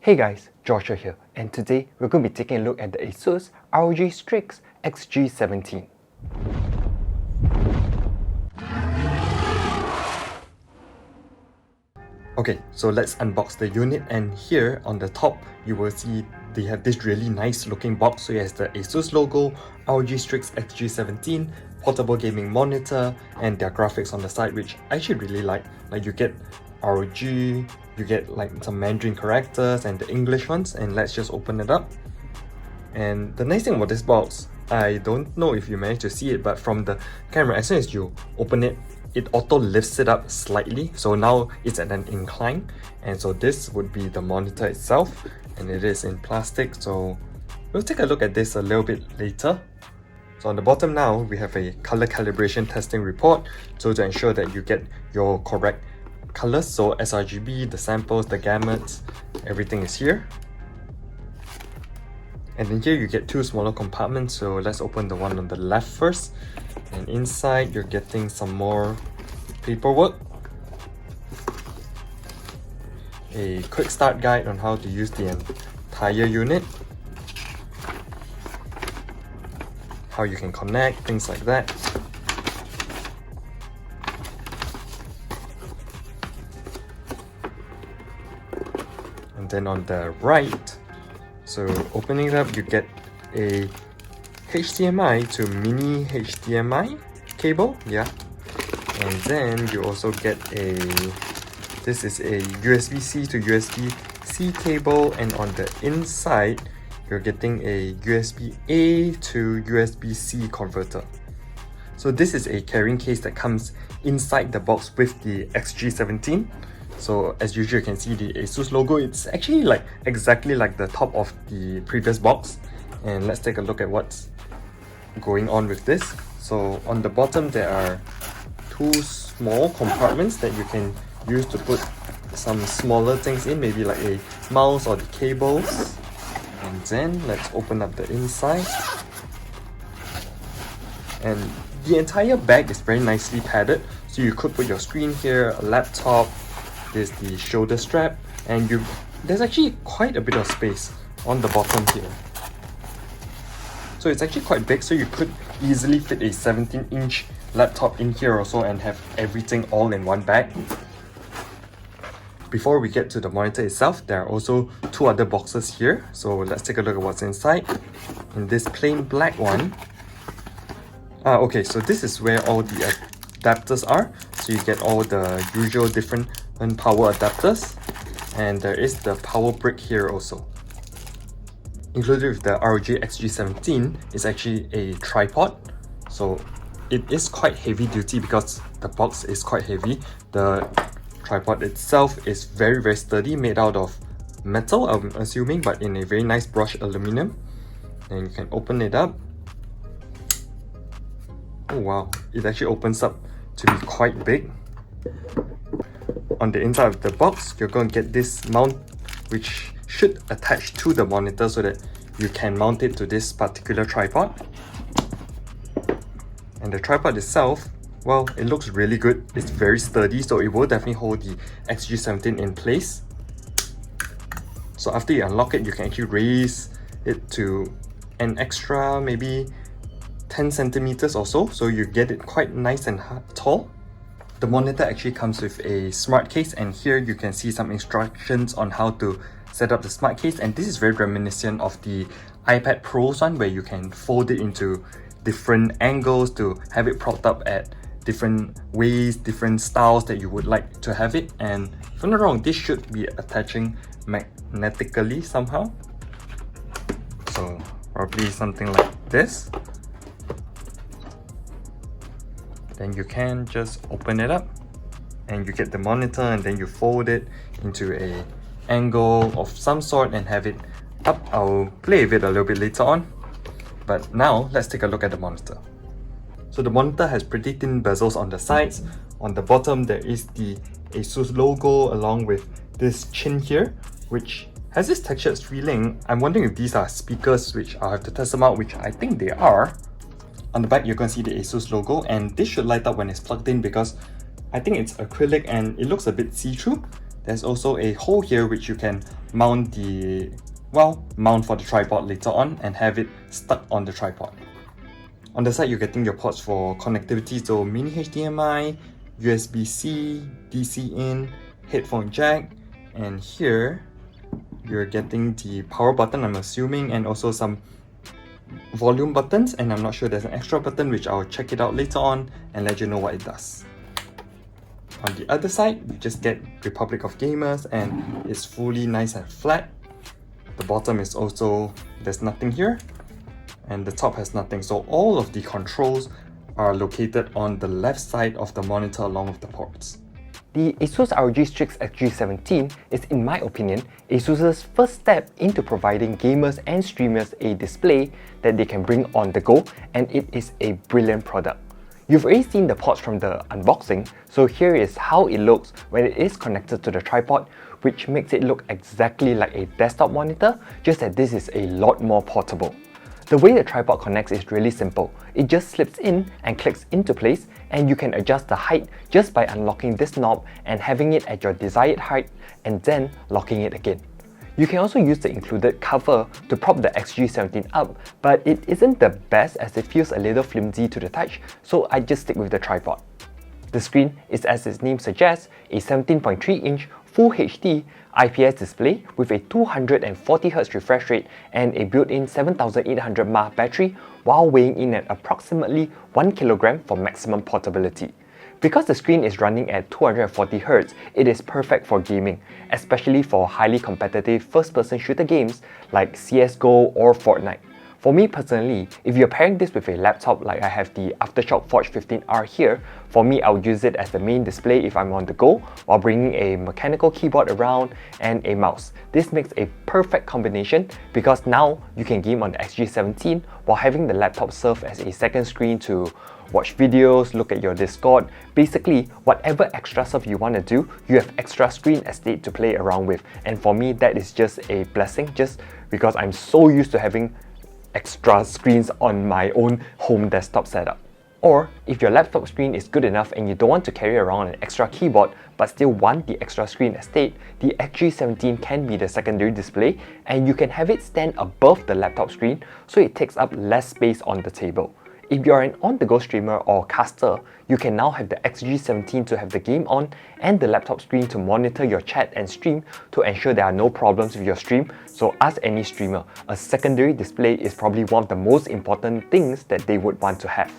Hey guys, Joshua here, and today we're going to be taking a look at the Asus Rog Strix Xg17. Okay, so let's unbox the unit, and here on the top you will see they have this really nice looking box. So it has the Asus logo, ROG Strix Xg17, portable gaming monitor, and their graphics on the side, which I actually really like. Like you get ROG, you get like some Mandarin characters and the English ones, and let's just open it up. And the nice thing about this box, I don't know if you managed to see it, but from the camera, as soon as you open it, it auto lifts it up slightly, so now it's at an incline. And so this would be the monitor itself, and it is in plastic, so we'll take a look at this a little bit later. So on the bottom now, we have a color calibration testing report, so to ensure that you get your correct colors, so sRGB, the samples, the gamuts, everything is here. And then here you get two smaller compartments, so let's open the one on the left first. And inside you're getting some more paperwork, a quick start guide on how to use the entire unit, how you can connect, things like that. And then on the right, so opening it up, you get a HDMI to mini HDMI cable, yeah. And then you also get this is a USB-C to USB-C cable, and on the inside, you're getting a USB-A to USB-C converter. So this is a carrying case that comes inside the box with the Xg17. So as usual, you can see the Asus logo. It's actually like exactly like the top of the previous box. And let's take a look at what's going on with this. So on the bottom there are two small compartments that you can use to put some smaller things in, maybe like a mouse or the cables. And then let's open up the inside. And the entire bag is very nicely padded, so you could put your screen here, a laptop. There's the shoulder strap, and there's actually quite a bit of space on the bottom here. So it's actually quite big, so you could easily fit a 17-inch laptop in here also and have everything all in one bag. Before we get to the monitor itself, there are also two other boxes here. So let's take a look at what's inside. In this plain black one, okay, so this is where all the adapters are. So you get all the usual different power adapters, and there is the power brick here also. Included with the ROG Xg17 is actually a tripod, so it is quite heavy duty because the box is quite heavy. The tripod itself is very sturdy, made out of metal, I'm assuming, but in a very nice brushed aluminum. And you can open it up. Oh wow, it actually opens up to be quite big. On the inside of the box, you're going to get this mount, which should attach to the monitor so that you can mount it to this particular tripod. And the tripod itself, well, it looks really good. It's very sturdy, so it will definitely hold the Xg17 in place. So after you unlock it, you can actually raise it to an extra maybe 10 centimeters or so, so you get it quite nice and tall. The monitor actually comes with a smart case, and here you can see some instructions on how to set up the smart case. And this is very reminiscent of the iPad Pro's one, where you can fold it into different angles to have it propped up at different ways, different styles that you would like to have it. And if I'm not wrong, this should be attaching magnetically somehow. So probably something like this. Then you can just open it up and you get the monitor, and then you fold it into a angle of some sort and have it up. I'll play with it a little bit later on, but now let's take a look at the monitor. So the monitor has pretty thin bezels on the sides. On the bottom there is the Asus logo along with this chin here, which has this textured feeling. I'm wondering if these are speakers, which I'll have to test them out, which I think they are. On the back, you're going to see the Asus logo, and this should light up when it's plugged in because I think it's acrylic and it looks a bit see-through. There's also a hole here which you can mount mount for the tripod later on and have it stuck on the tripod. On the side, you're getting your ports for connectivity, so mini HDMI, USB-C, DC in, headphone jack, and here you're getting the power button, I'm assuming, and also some volume buttons, and I'm not sure there's an extra button which I'll check it out later on and let you know what it does. On the other side, you just get Republic of Gamers and it's fully nice and flat. The bottom is also, there's nothing here, and the top has nothing, so all of the controls are located on the left side of the monitor along with the ports. The Asus Rog Strix Xg17 is, in my opinion, Asus's first step into providing gamers and streamers a display that they can bring on the go, and it is a brilliant product. You've already seen the ports from the unboxing, so here is how it looks when it is connected to the tripod, which makes it look exactly like a desktop monitor, just that this is a lot more portable. The way the tripod connects is really simple. It just slips in and clicks into place, and you can adjust the height just by unlocking this knob and having it at your desired height and then locking it again. You can also use the included cover to prop the Xg17 up, but it isn't the best as it feels a little flimsy to the touch, so I just stick with the tripod. The screen is, as its name suggests, a 17.3-inch Full HD IPS display with a 240Hz refresh rate and a built-in 7800 mAh battery, while weighing in at approximately 1 kg for maximum portability. Because the screen is running at 240Hz, it is perfect for gaming, especially for highly competitive first-person shooter games like CSGO or Fortnite. For me personally, if you're pairing this with a laptop like I have the Aftershock Forge 15R here, for me I would use it as the main display if I'm on the go, while bringing a mechanical keyboard around and a mouse. This makes a perfect combination because now you can game on the Xg17 while having the laptop serve as a second screen to watch videos, look at your Discord. Basically, whatever extra stuff you want to do, you have extra screen estate to play around with. And for me, that is just a blessing, just because I'm so used to having extra screens on my own home desktop setup. Or if your laptop screen is good enough and you don't want to carry around an extra keyboard but still want the extra screen estate, the Xg17 can be the secondary display, and you can have it stand above the laptop screen so it takes up less space on the table. If you're an on-the-go streamer or caster, you can now have the Xg17 to have the game on and the laptop screen to monitor your chat and stream to ensure there are no problems with your stream. So as any streamer, a secondary display is probably one of the most important things that they would want to have.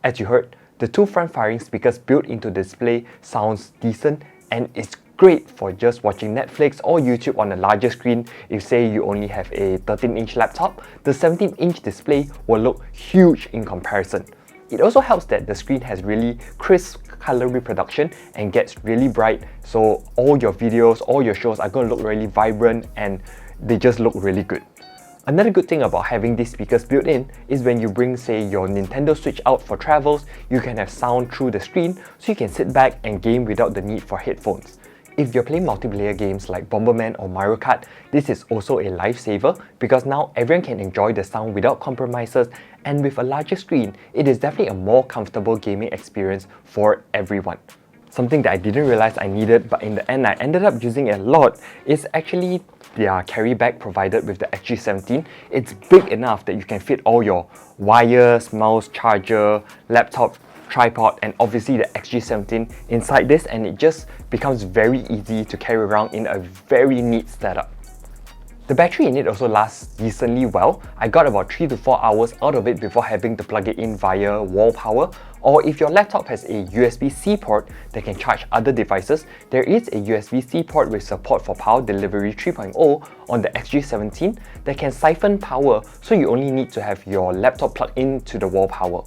As you heard, the two front-firing speakers built into the display sounds decent, and it's great for just watching Netflix or YouTube on a larger screen. If say you only have a 13-inch laptop, the 17-inch display will look huge in comparison. It also helps that the screen has really crisp color reproduction and gets really bright, so all your videos, all your shows are going to look really vibrant and they just look really good. Another good thing about having these speakers built in is when you bring, say, your Nintendo Switch out for travels, you can have sound through the screen so you can sit back and game without the need for headphones. If you're playing multiplayer games like Bomberman or Mario Kart, this is also a lifesaver because now everyone can enjoy the sound without compromises, and with a larger screen, it is definitely a more comfortable gaming experience for everyone. Something that I didn't realize I needed, but in the end I ended up using a lot, is actually their carry bag provided with the Xg17. It's big enough that you can fit all your wires, mouse, charger, laptop, tripod, and obviously the Xg17 inside this, and it just becomes very easy to carry around in a very neat setup. The battery in it also lasts decently well. I got about 3 to 4 hours out of it before having to plug it in via wall power, or if your laptop has a USB-C port that can charge other devices, there is a USB-C port with support for Power Delivery 3.0 on the Xg17 that can siphon power, so you only need to have your laptop plugged into the wall power.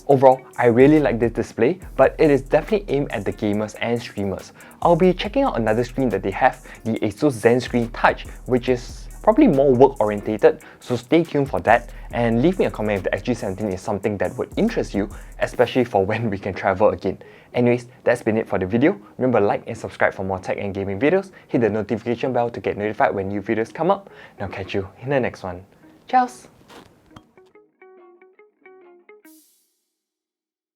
Overall, I really like this display, but it is definitely aimed at the gamers and streamers. I'll be checking out another screen that they have, the Asus Zen Screen Touch, which is probably more work orientated, so stay tuned for that and leave me a comment if the Xg17 is something that would interest you, especially for when we can travel again. Anyways, that's been it for the video. Remember, like and subscribe for more tech and gaming videos, hit the notification bell to get notified when new videos come up, and I'll catch you in the next one. Ciao!